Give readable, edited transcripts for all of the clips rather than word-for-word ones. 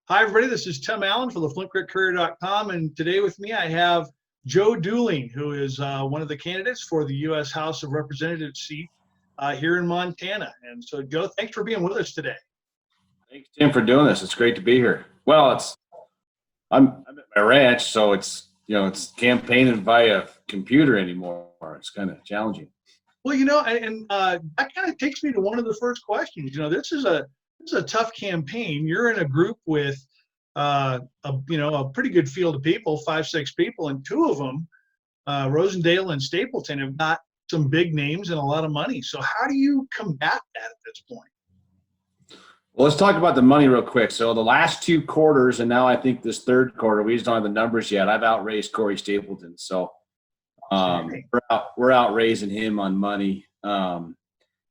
Hi, everybody. This is Tim Allen for the Courier.com. And today with me, I have Joe Dooling, who is one of the candidates for the U.S. House of Representatives seat here in Montana. And so, Joe, thanks for being with us today. Thanks, Tim, for doing this. It's great to be here. Well, I'm at my ranch, so it's campaigning via computer anymore. It's kind of challenging. Well, that kind of takes me to one of the first questions. This is a tough campaign. You're in a group with a pretty good field of people, 5, 6 people, and two of them, Rosendale and Stapleton, have got some big names and a lot of money. So how do you combat that at this point? Well, let's talk about the money real quick. So the last 2 quarters, and now I think this third quarter, we just don't have the numbers yet. I've outraised Corey Stapleton, so we're out raising him on money. And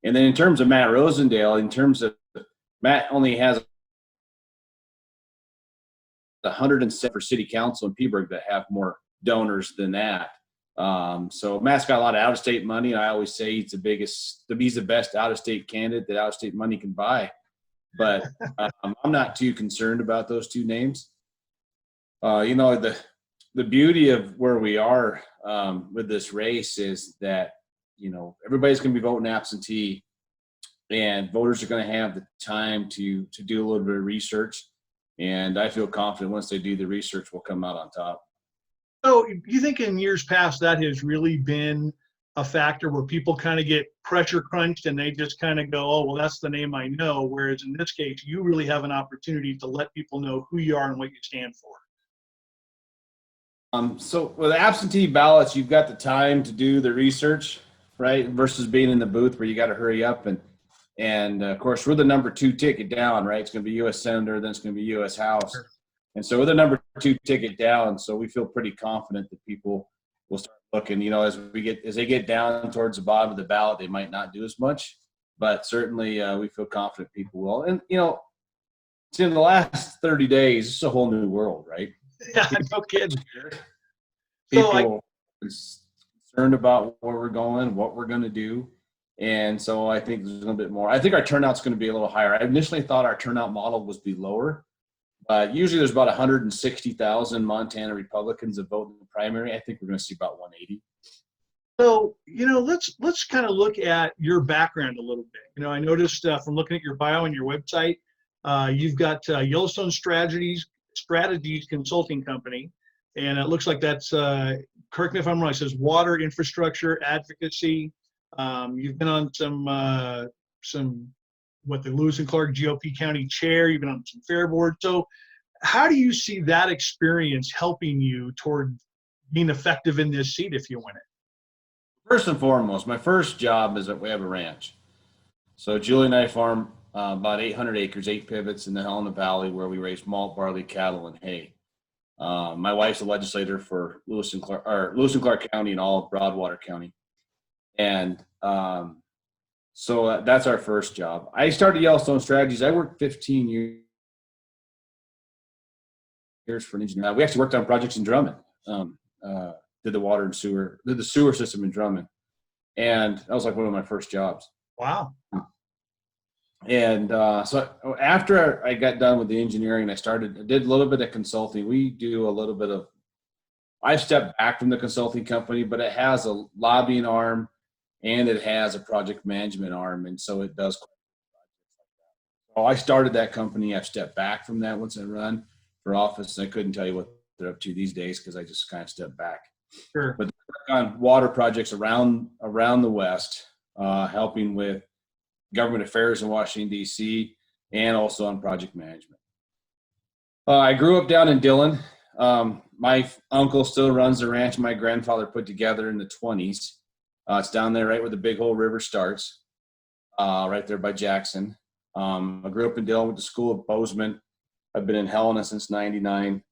then in terms of Matt Rosendale, Matt only has 107 for city council in Peaburg that have more donors than that. So Matt's got a lot of out-of-state money. I always say he's the best out-of-state candidate that out-of-state money can buy. But I'm not too concerned about those 2 names. The beauty of where we are with this race is that everybody's going to be voting absentee, and voters are going to have the time to do a little bit of research. And I feel confident once they do the research, we'll come out on top. So you think in years past that has really been a factor where people kind of get pressure crunched and they just kind of go, oh, well, that's the name I know. Whereas in this case, you really have an opportunity to let people know who you are and what you stand for. So with absentee ballots, you've got the time to do the research, right? Versus being in the booth where you got to hurry up. And of course, we're the number 2 ticket down, right? It's going to be U.S. Senator, then it's going to be U.S. House. Sure. And so we're the number 2 ticket down. So we feel pretty confident that people will start looking, as they get down towards the bottom of the ballot, they might not do as much, but certainly we feel confident people will. And, it's in the last 30 days, it's a whole new world, right? Yeah, no kidding. People are concerned about where we're going, what we're going to do. And so I think there's a little bit more. I think our turnout's going to be a little higher. I initially thought our turnout model was be lower. Usually there's about 160,000 Montana Republicans that vote in the primary. I think we're going to see about 180. So, let's kind of look at your background a little bit. I noticed from looking at your bio and your website, you've got Yellowstone Strategies Consulting Company. And it looks like that's, correct me if I'm wrong, it says water infrastructure advocacy. You've been on the Lewis and Clark GOP County chair. You've been on some fair board. So how do you see that experience helping you toward being effective in this seat if you win it? First and foremost, my first job is that we have a ranch. So Julie and I farm about 800 acres, 8 pivots in the Helena Valley where we raise malt, barley, cattle, and hay. My wife's a legislator for Lewis and Clark County and all of Broadwater County. And so that's our first job. I started Yellowstone Strategies. I worked 15 years for an engineer. We actually worked on projects in Drummond. Did the sewer system in Drummond. And that was like one of my first jobs. Wow. And so after I got done with the engineering, I did a little bit of consulting. I've stepped back from the consulting company, but it has a lobbying arm and it has a project management arm. And so it does. So I started that company. I've stepped back from that once I run for office. I couldn't tell you what they're up to these days because I just kind of stepped back. Sure. But on water projects around the West, helping with government affairs in Washington, D.C., and also on project management. I grew up down in Dillon. My uncle still runs the ranch my grandfather put together in the 1920s. It's down there right where the Big Hole River starts, right there by Jackson. I grew up in Dillon, went to school at Bozeman. I've been in Helena since 99.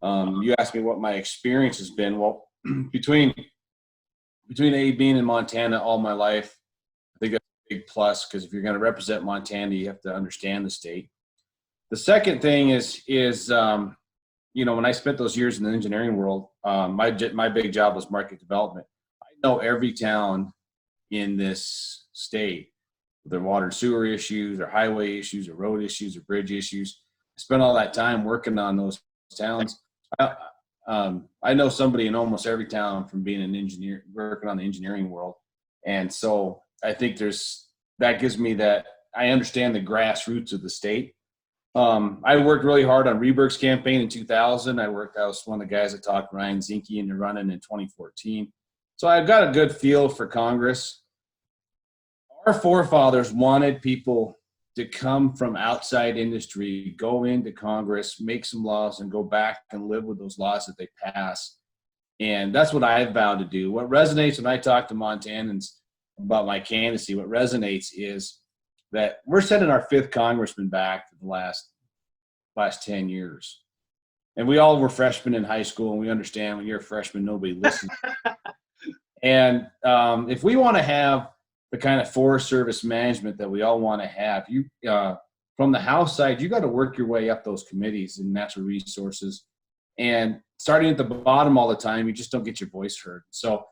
You asked me what my experience has been. Well, between being in Montana all my life, I think that's a big plus because if you're going to represent Montana, you have to understand the state. The second thing is when I spent those years in the engineering world, my big job was market development. I know every town in this state, their water and sewer issues, their highway issues, their road issues, their bridge issues. spent all that time working on those towns. I know somebody in almost every town from being an engineer, working on the engineering world. And so I think that gives me that I understand the grassroots of the state. I worked really hard on Reberg's campaign in 2000. I was one of the guys that talked Ryan Zinke into running in 2014. So I've got a good feel for Congress. Our forefathers wanted people to come from outside industry, go into Congress, make some laws, and go back and live with those laws that they pass. And that's what I've vowed to do. What resonates when I talk to Montanans about my candidacy, what resonates is that we're sending our 5th congressman back to the last 10 years. And we all were freshmen in high school, and we understand when you're a freshman, nobody listens. And if we want to have the kind of Forest Service management that we all want to have, you from the House side, you got to work your way up those committees in natural resources. And starting at the bottom all the time, you just don't get your voice heard. So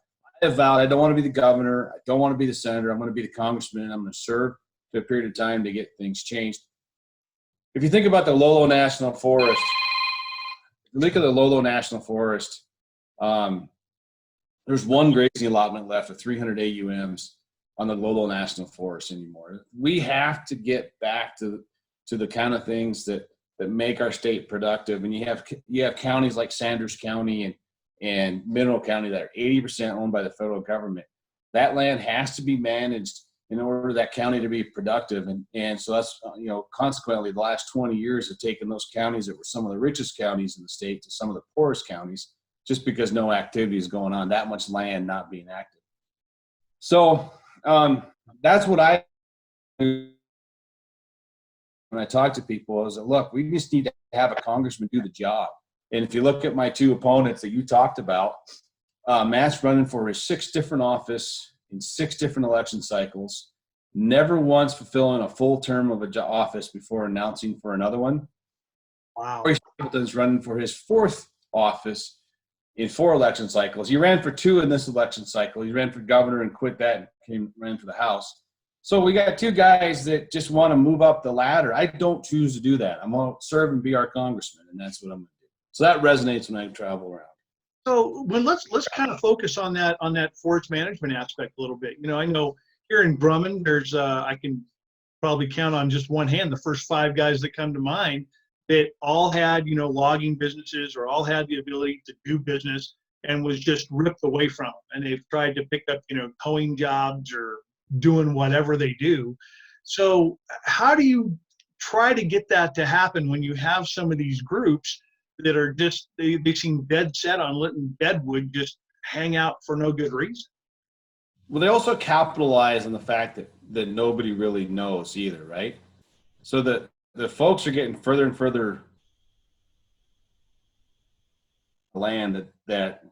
I have vowed I don't want to be the governor. I don't want to be the senator. I'm going to be the congressman, and I'm going to serve to a period of time to get things changed. If you think about the Lolo National Forest, look at the Lolo National Forest. There's one grazing allotment left of 300 AUMs on the Lolo National Forest anymore. We have to get back to the kind of things that make our state productive. And you have counties like Sanders County and Mineral County that are 80% owned by the federal government. That land has to be managed in order for that county to be productive. And so that's, consequently, the last 20 years have taken those counties that were some of the richest counties in the state to some of the poorest counties, just because no activity is going on, that much land not being active. So that's what I do when I talk to people is that, look, we just need to have a congressman do the job. And if you look at my 2 opponents that you talked about, Matt's running for his 6 different office in 6 different election cycles, never once fulfilling a full term of office before announcing for another one. Wow. He's running for his 4th office in 4 election cycles. He ran for 2 in this election cycle. He ran for governor and quit that and ran for the House. So we got 2 guys that just want to move up the ladder. I don't choose to do that. I'm going to serve and be our congressman, and that's what I'm going to do. So that resonates when I travel around. So let's kind of focus on that forest management aspect a little bit. I know here in Drummond, there's I can probably count on just one hand the first 5 guys that come to mind that all had logging businesses or all had the ability to do business and was just ripped away from them. And they've tried to pick up towing jobs or doing whatever they do. So how do you try to get that to happen when you have some of these groups that are just they seem dead set on letting deadwood just hang out for no good reason? Well, they also capitalize on the fact that nobody really knows either, right? So the folks are getting further and further land that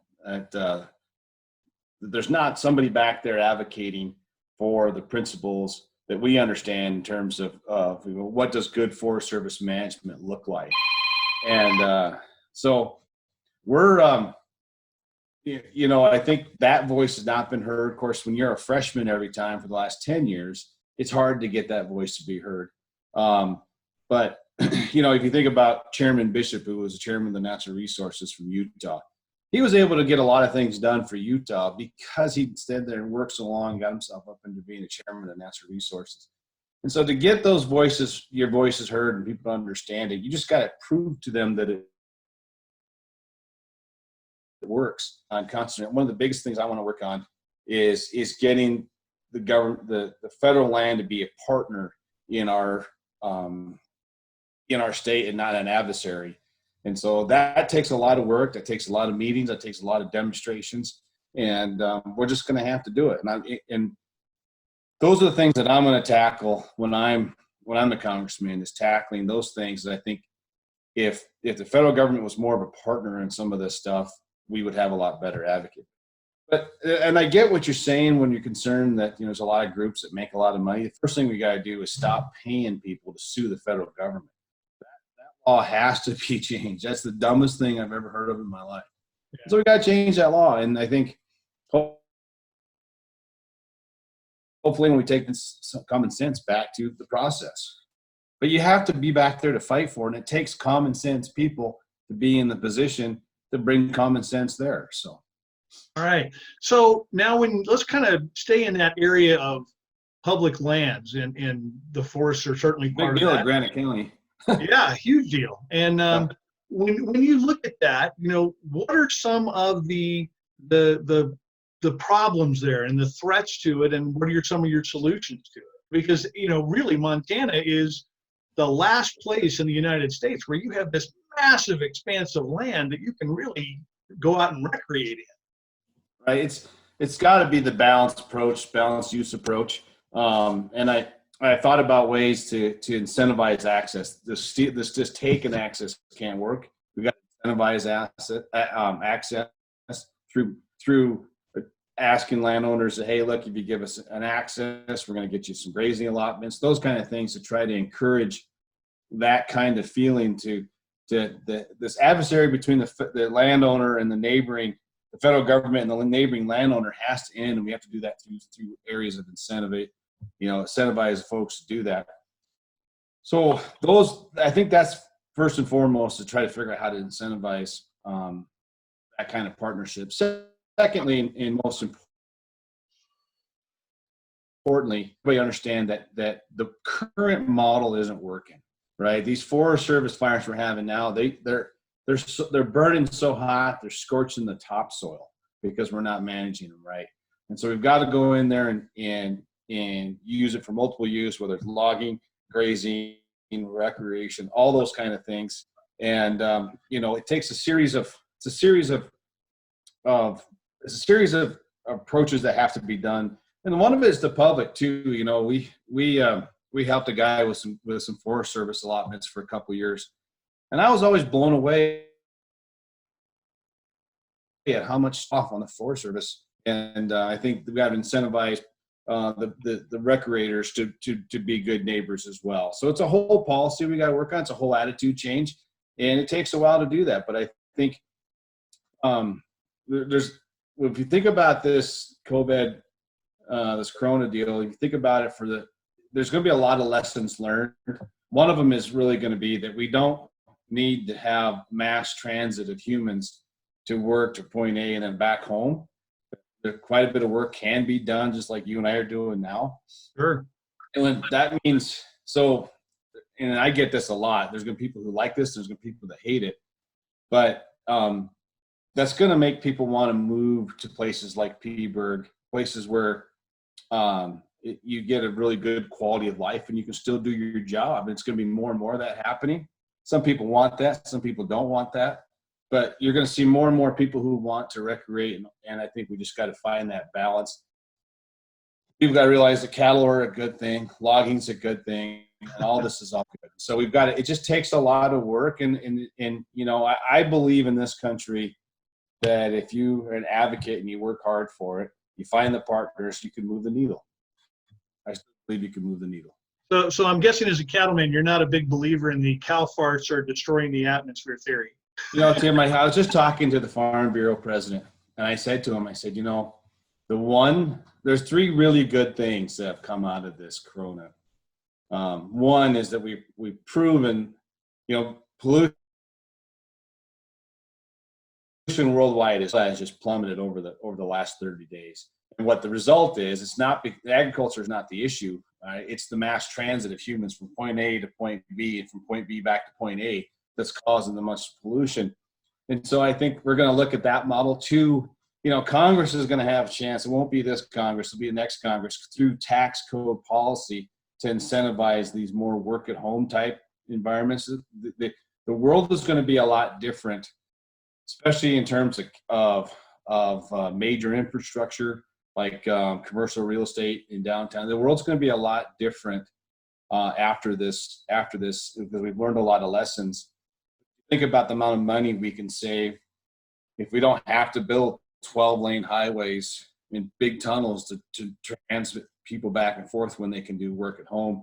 there's not somebody back there advocating for the principles that we understand in terms of what does good Forest Service management look like. And so we're, I think that voice has not been heard. Of course, when you're a freshman every time for the last 10 years, it's hard to get that voice to be heard. But, if you think about Chairman Bishop, who was the chairman of the Natural Resources from Utah, he was able to get a lot of things done for Utah because he stayed there and worked so long and got himself up into being a chairman of Natural Resources. And so to get those voices, your voices heard and people to understand it, you just got to prove to them that it works on constant. One of the biggest things I want to work on is getting the government, the federal land to be a partner in our state and not an adversary. And so that takes a lot of work. That takes a lot of meetings. That takes a lot of demonstrations. And we're just going to have to do it. And those are the things that I'm going to tackle when I'm the congressman, is tackling those things that I think if the federal government was more of a partner in some of this stuff, we would have a lot better advocate. And I get what you're saying when you're concerned that there's a lot of groups that make a lot of money. The first thing we got to do is stop paying people to sue the federal government. That law has to be changed. That's the dumbest thing I've ever heard of in my life. Yeah. So we got to change that law. And I think hopefully when we take this common sense back to the process. but you have to be back there to fight for it. And it takes common sense people to be in the position to bring common sense there. So. All right. So now let's kind of stay in that area of public lands, and the forests are certainly Big part of deal at that. Granite County. Yeah, huge deal. And when you look at that, what are some of the problems there and the threats to it, and what are some of your solutions to it? Because really, Montana is the last place in the United States where you have this massive expanse of land that you can really go out and recreate in. Right. It's got to be the balanced approach, balanced use approach. And I thought about ways to incentivize access. This just taking access can't work. We got to incentivize access through asking landowners, hey, look, if you give us an access, we're going to get you some grazing allotments, those kind of things, to try to encourage that kind of feeling to this adversary between the landowner and the federal government and the neighboring landowner has to end, and we have to do that through areas of incentivize folks to do that. So I think that's first and foremost, to try to figure out how to incentivize that kind of partnership. Secondly, and most importantly, we understand that the current model isn't working. Right, these Forest Service fires we're having now, they're burning so hot, they're scorching the topsoil because we're not managing them right. And so we've got to go in there and use it for multiple use, whether it's logging, grazing, recreation, all those kind of things. And it takes a series of approaches that have to be done. And one of it is the public too. We helped a guy with some Forest Service allotments for a couple of years, and I was always blown away at how much stuff on the Forest Service. And I think we got to incentivize the recreators to be good neighbors as well. So it's a whole policy we got to work on. It's a whole attitude change, and it takes a while to do that. But I think if you think about this COVID, this Corona deal, if you think about it there's going to be a lot of lessons learned. One of them is really going to be that we don't need to have mass transit of humans to work to point A and then back home. Quite a bit of work can be done, just like you and I are doing now. Sure. And when that means, and I get this a lot, there's going to be people who like this, there's going to be people that hate it. But that's going to make people want to move to places like Petersburg, places where you get a really good quality of life and you can still do your job. It's going to be more and more of that happening. Some people want that. Some people don't want that. But you're going to see more and more people who want to recreate. And I think we just got to find that balance. People got to realize that cattle are a good thing. Logging's a good thing. And all this is all good. So we've got it just takes a lot of work. And I believe in this country that if you are an advocate and you work hard for it, you find the partners, you can move the needle. I still believe you can move the needle. So I'm guessing as a cattleman, you're not a big believer in the cow farts are destroying the atmosphere theory. Tim, I was just talking to the Farm Bureau president, and I said to him, there's three really good things that have come out of this Corona. One is that we've proven, pollution worldwide has just plummeted over the last 30 days. And what the result is, it's not agriculture is not the issue. It's the mass transit of humans from point A to point B and from point B back to point A that's causing the much pollution. And so I think we're going to look at that model too. Congress is going to have a chance. It won't be this Congress. It'll be the next Congress through tax code policy to incentivize these more work at home type environments. The world is going to be a lot different, especially in terms of major infrastructure like commercial real estate in downtown. The world's going to be a lot different after this because we've learned a lot of lessons. Think about the amount of money we can save if we don't have to build 12-lane highways and big tunnels to transmit people back and forth when they can do work at home.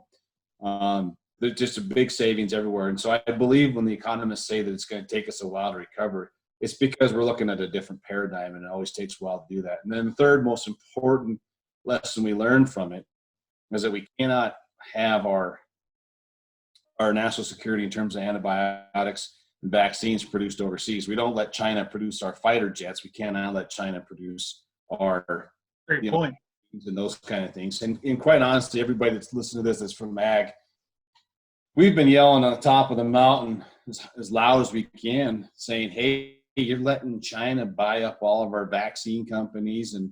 There's just a big savings everywhere. And so I believe when the economists say that it's going to take us a while to recover, it's because we're looking at a different paradigm, and it always takes a while to do that. And then the third most important lesson we learned from it is that we cannot have our our national security in terms of antibiotics and vaccines produced overseas. We don't let China produce our fighter jets. We cannot let China produce our, Great point. and those kind of things. And quite honestly, everybody that's listening to this is from ag. We've been yelling on the top of the mountain as loud as we can, saying, "Hey, you're letting China buy up all of our vaccine companies," and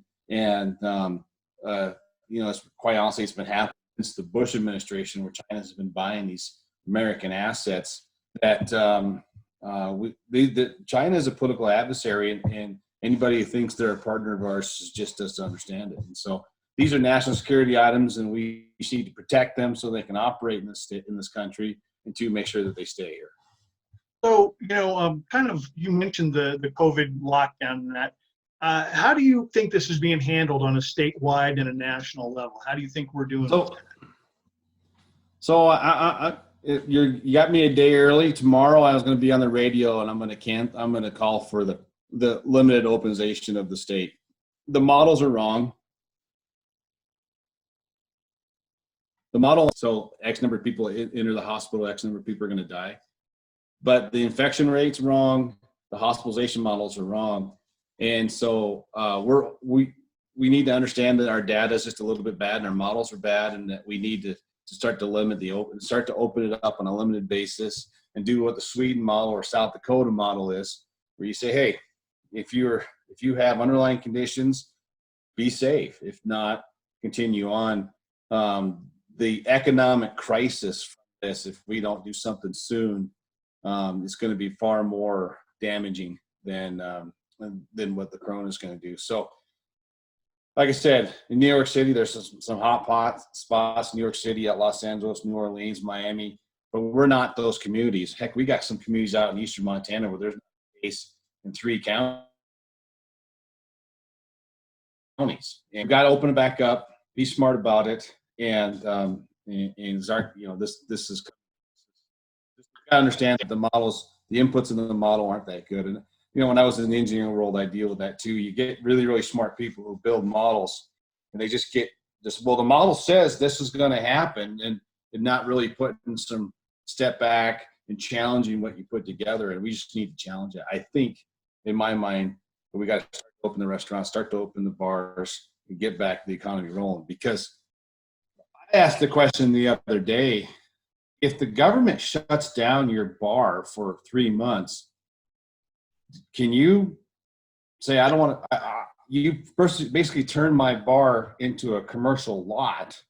it's quite honestly, it's been happening since the Bush administration, where China has been buying these American assets. That China is a political adversary, and anybody who thinks they're a partner of ours just doesn't understand it. And so these are national security items, and we need to protect them so they can operate in this country, and to make sure that they stay here. So, kind of, you mentioned the COVID lockdown and that. How do you think this is being handled on a statewide and a national level? How do you think we're doing? So you got me a day early. Tomorrow I was going to be on the radio, and I'm going to call for the limited openization of the state. The models are wrong. The model, so X number of people enter the hospital, X number of people are going to die. But the infection rate's wrong. The hospitalization models are wrong. And so we need to understand that our data is just a little bit bad and our models are bad, and that we need to start to open it up on a limited basis and do what the Sweden model or South Dakota model is, where you say, hey, if you have underlying conditions, be safe. If not, continue on. The economic crisis from this, if we don't do something soon, is going to be far more damaging than what the corona is going to do. So, like I said, in New York City, there's some hot pot spots. New York City, at Los Angeles, New Orleans, Miami, but we're not those communities. Heck, we got some communities out in eastern Montana where there's no case in 3 counties. And we've got to open it back up. Be smart about it. And this is, you gotta understand that the models, the inputs in the model aren't that good. And when I was in the engineering world, I deal with that too. You get really, really smart people who build models, and they just get this. Well, the model says this is going to happen, and not really putting some step back and challenging what you put together. And we just need to challenge it. I think, in my mind, we got to start to open the restaurants, start to open the bars, and get back the economy rolling. Because I asked the question the other day: if the government shuts down your bar for 3 months, can you say, I don't want to, you basically turn my bar into a commercial lot.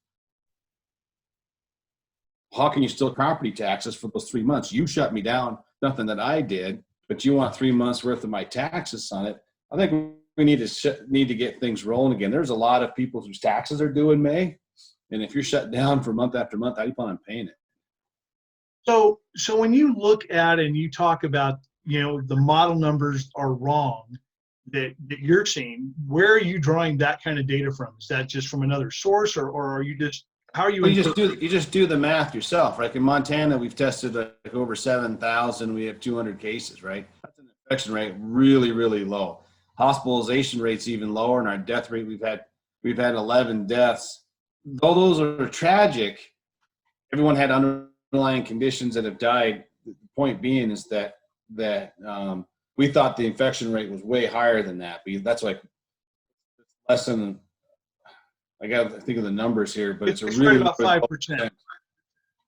How can you steal property taxes for those 3 months? You shut me down, nothing that I did, but you want 3 months worth of my taxes on it. I think we need to get things rolling again. There's a lot of people whose taxes are due in May. And if you're shut down for month after month, how do you plan on paying it? So when you look at and you talk about, the model numbers are wrong that you're seeing, where are you drawing that kind of data from? Is that just from another source, or are you just, how are you? Well, you just do the math yourself, right? In Montana, we've tested like over 7,000. We have 200 cases, right? That's an infection rate really, really low. Hospitalization rate's even lower, and our death rate, we've had 11 deaths. Though those are tragic, everyone had underlying conditions that have died. The point being is that we thought the infection rate was way higher than that. That's like less than, I got to think of the numbers here, but it's really right about 5%.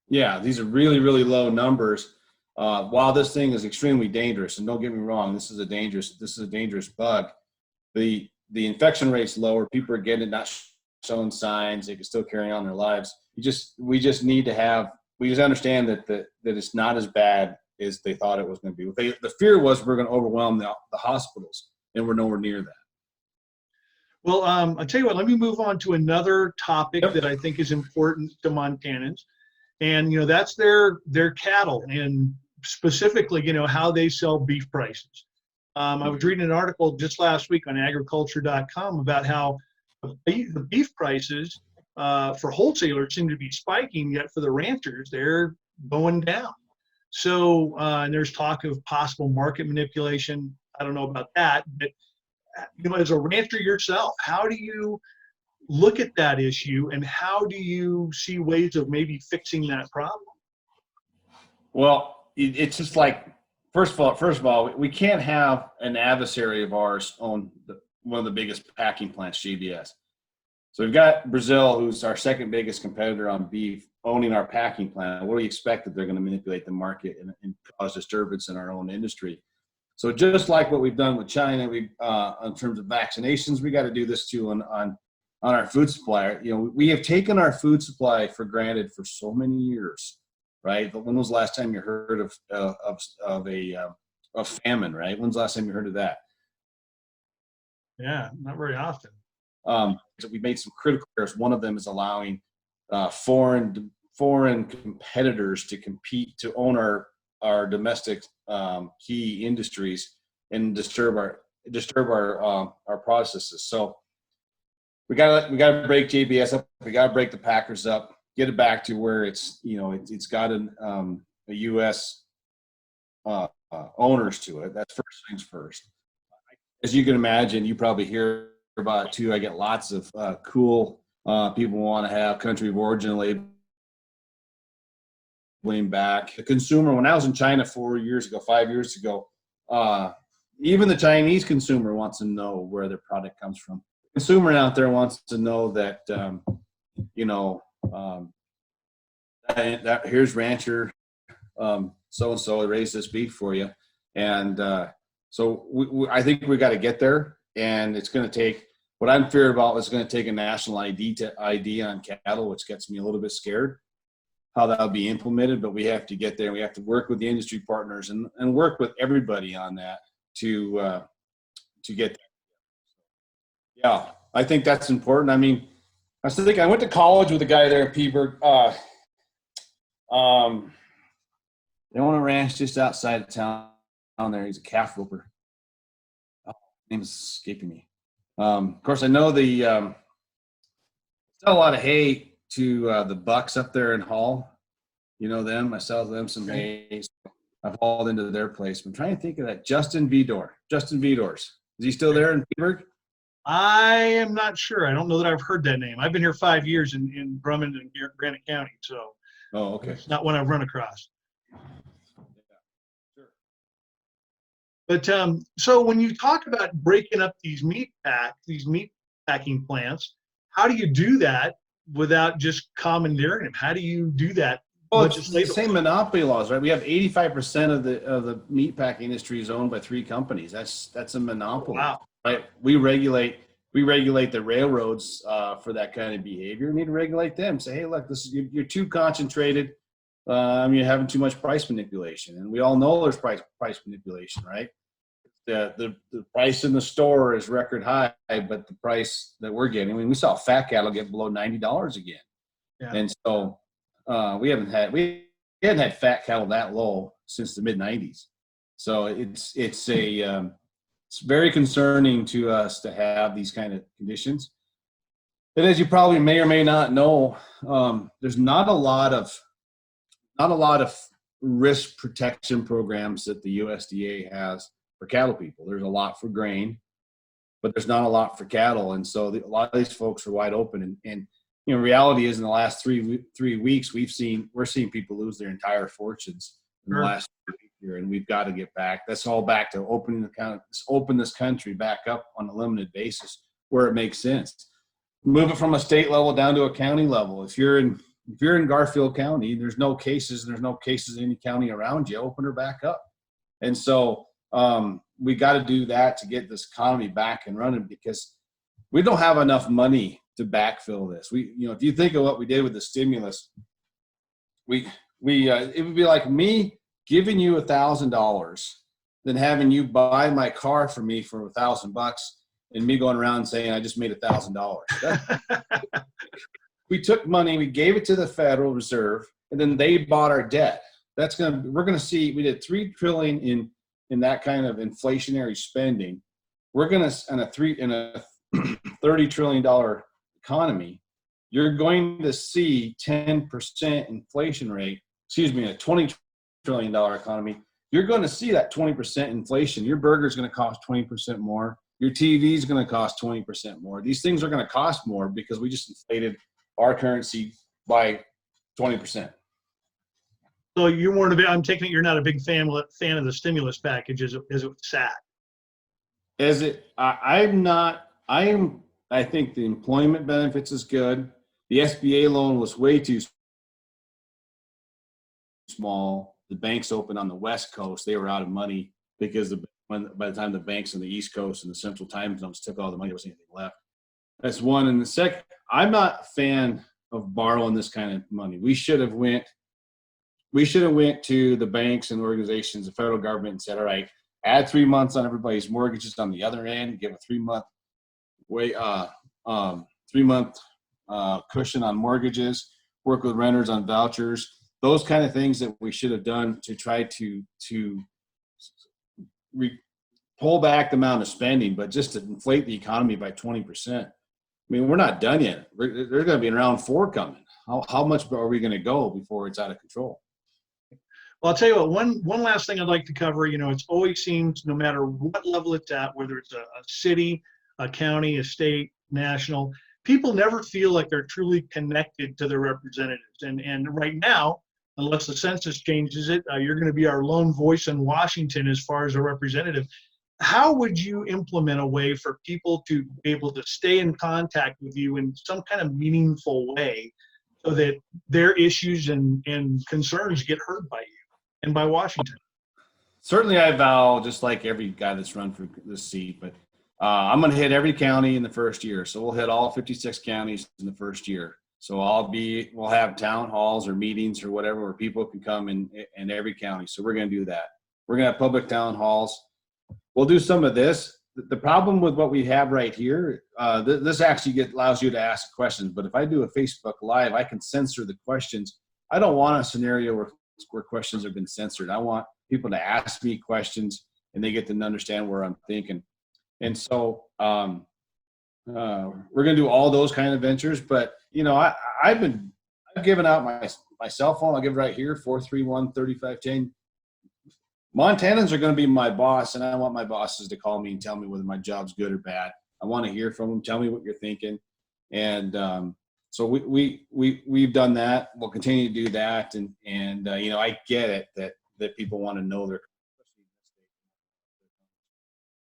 Yeah, these are really, really low numbers. While this thing is extremely dangerous, and don't get me wrong, this is a dangerous bug. The infection rate's lower. People are getting it, not showing signs. They can still carry on their lives. We just need to understand that it's not as bad as they thought it was going to be. The fear was we're going to overwhelm the hospitals, and we're nowhere near that. Well, I'll tell you what, let me move on to another topic that I think is important to Montanans. And, that's their cattle, and specifically, how they sell beef prices. I was reading an article just last week on agriculture.com about how the beef prices for wholesalers seem to be spiking, yet for the ranchers, they're going down. So, and there's talk of possible market manipulation. I don't know about that, but as a rancher yourself, how do you look at that issue, and how do you see ways of maybe fixing that problem? Well, it's just like, first of all, we can't have an adversary of ours own one of the biggest packing plants, JBS. So we've got Brazil, who's our second biggest competitor on beef, owning our packing plant. What do we expect that they're going to manipulate the market and cause disturbance in our own industry? So just like what we've done with China, we in terms of vaccinations, we got to do this too on our food supply. You know, we have taken our food supply for granted for so many years, right? But when was the last time you heard of famine, right? When's the last time you heard of that? Yeah, not very often. So we made some critical errors. One of them is allowing foreign competitors to compete to own our domestic key industries and disturb our processes. So we gotta break JBS up. We gotta break the Packers up. Get it back to where it's it's got a U.S. Owners to it. That's first things first. As you can imagine, you probably hear about it too. I get lots of cool people want to have country of origin labeling back. The consumer, when I was in China 5 years ago, even the Chinese consumer wants to know where their product comes from. The consumer out there wants to know that, that here's rancher so-and-so raised this beef for you. And so I think we got to get there, and it's going to take, what I'm feared about is going to take a national ID on cattle, which gets me a little bit scared how that'll be implemented, but we have to get there. We have to work with the industry partners and work with everybody on that to get there. Yeah, I think that's important. I mean, I still think I went to college with a guy there in Peaburg. They own a ranch just outside of town there. He's a calf roper. Oh, name is escaping me. Of course, I know sell a lot of hay to the bucks up there in Hall. You know them. I sell them some hay. I've hauled into their place. I'm trying to think of that. Justin Vidors. Is he still there in Peaburg? I am not sure. I don't know that I've heard that name. I've been here 5 years in Drummond and Granite County, so okay. It's not one I've run across. Yeah, sure. But so when you talk about breaking up these meat packing plants, how do you do that without just commandeering them? How do you do that? Well, it's the same monopoly laws, right? We have 85% of the meat packing industry is owned by 3 companies. That's a monopoly. Wow. Right? We regulate the railroads for that kind of behavior. We need to regulate them. Say, hey, look, you're too concentrated. You're having too much price manipulation, and we all know there's price manipulation, right? The price in the store is record high, but the price that we're getting, I mean, we saw fat cattle get below $90 again, and so we hadn't had fat cattle that low since the mid '90s. So it's very concerning to us to have these kind of conditions. And as you probably may or may not know, there's not a lot of risk protection programs that the USDA has for cattle people. There's a lot for grain, but there's not a lot for cattle. And so a lot of these folks are wide open. And reality is in the last 3 weeks, we're seeing people lose their entire fortunes in the last year, and we've got to get back. That's all back to open this country back up on a limited basis where it makes sense. Move it from a state level down to a county level. If you're in Garfield County, there's no cases in any county around you. Open her back up. And so we got to do that to get this economy back and running, because we don't have enough money to backfill this. If you think of what we did with the stimulus, it would be like me giving you $1,000, then having you buy my car for me for $1,000, and me going around saying I just made $1,000. We took money, we gave it to the Federal Reserve, and then they bought our debt. We're going to see, we did $3 trillion in that kind of inflationary spending. We're going to, in a $30 trillion economy, you're going to see 10% inflation rate, a $20 trillion economy. You're going to see that 20% inflation. Your burger is going to cost 20% more. Your TV is going to cost 20% more. These things are going to cost more because we just inflated our currency by 20%. So you weren't a big, I'm taking it you're not a big fan of the stimulus package as it sat. Is it? I'm not. I think the employment benefits is good. The SBA loan was way too small. The banks open on the West Coast, they were out of money because by the time the banks on the East Coast and the Central Time Zones took all the money, there wasn't anything left. That's one. And the second, I'm not a fan of borrowing this kind of money. We should have went to the banks and organizations, the federal government, and said, all right, add 3 months on everybody's mortgages on the other end, give a 3-month cushion on mortgages, work with renters on vouchers, those kind of things that we should have done to try to pull back the amount of spending, but just to inflate the economy by 20%. I mean, we're not done yet. There's going to be an round 4 coming. How much are we going to go before it's out of control? Well, I'll tell you what, one last thing I'd like to cover, it's always seems no matter what level it's at, whether it's a city, a county, a state, national, people never feel like they're truly connected to their representatives. And right now, unless the census changes it, you're going to be our lone voice in Washington as far as a representative. How would you implement a way for people to be able to stay in contact with you in some kind of meaningful way so that their issues and concerns get heard by you and by Washington? Certainly I vow, just like every guy that's run for this seat, but I'm going to hit every county in the first year. So we'll hit all 56 counties in the first year. So we'll have town halls or meetings or whatever where people can come in every county. So we're going to do that. We're going to have public town halls. We'll do some of this. The problem with what we have right here, this actually allows you to ask questions. But if I do a Facebook Live, I can censor the questions. I don't want a scenario where questions have been censored. I want people to ask me questions and they get to understand where I'm thinking. And so we're going to do all those kind of ventures. But, I've given out my cell phone. I'll give it right here, 431-3510. Montanans are going to be my boss, and I want my bosses to call me and tell me whether my job's good or bad. I want to hear from them. Tell me what you're thinking. And so we've done that. We'll continue to do that. And I get it that people want to know their.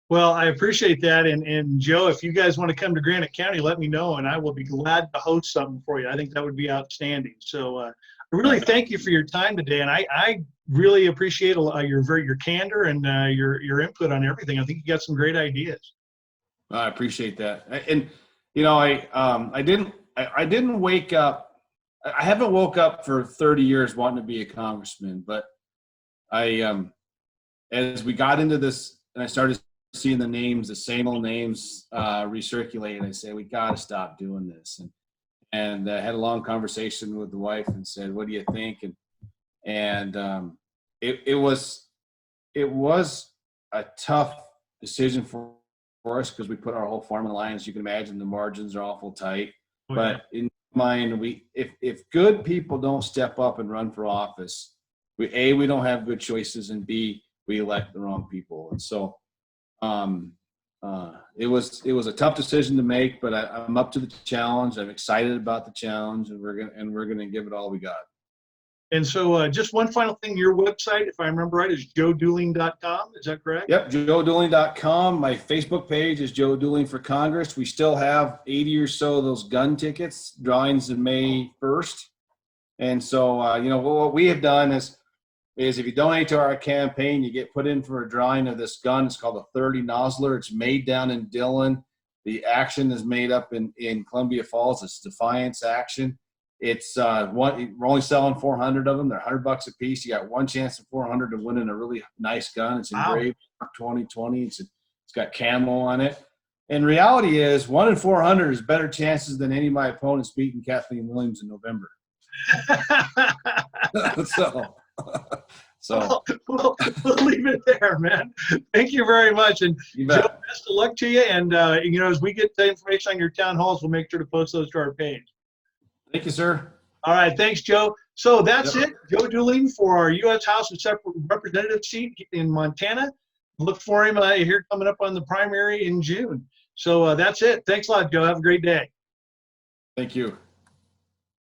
Well, I appreciate that. And Joe, if you guys want to come to Granite County, let me know, and I will be glad to host something for you. I think that would be outstanding. So I really thank you for your time today, and I really appreciate your candor and your input on everything. I think you got some great ideas. I appreciate that. And I didn't wake up. I haven't woke up for 30 years wanting to be a congressman, but as we got into this and I started seeing the names, the same old names recirculate, and I say, we got to stop doing this. And I had a long conversation with the wife and said, what do you think? And it was a tough decision for us because we put our whole farm in the line. As you can imagine, the margins are awful tight. Oh, yeah. But in my mind, if good people don't step up and run for office, we don't have good choices, and B, we elect the wrong people. And so it was a tough decision to make, but I'm up to the challenge. I'm excited about the challenge, and we're gonna give it all we got. And so just one final thing, your website, if I remember right, is joedooling.com. Is that correct? Yep, joedooling.com. My Facebook page is Joe Dooling for Congress. We still have 80 or so of those gun tickets, drawings in May 1st. And so, what we have done is if you donate to our campaign, you get put in for a drawing of this gun. It's called a 30 Nosler. It's made down in Dillon. The action is made up in Columbia Falls. It's Defiance action. It's we're only selling 400 of them. They're $100 a piece. You got one chance of 400 to win in a really nice gun. It's engraved 2020. It's got camo on it. And reality is 1 in 400 is better chances than any of my opponents beating Kathleen Williams in November. So we'll leave it there, man. Thank you very much. And Joe, best of luck to you. And, as we get the information on your town halls, we'll make sure to post those to our page. Thank you, sir. All right. Thanks, Joe. So that's it. Joe Dooling for our U.S. House of Representative seat in Montana. Look for him here coming up on the primary in June. So that's it. Thanks a lot, Joe. Have a great day. Thank you.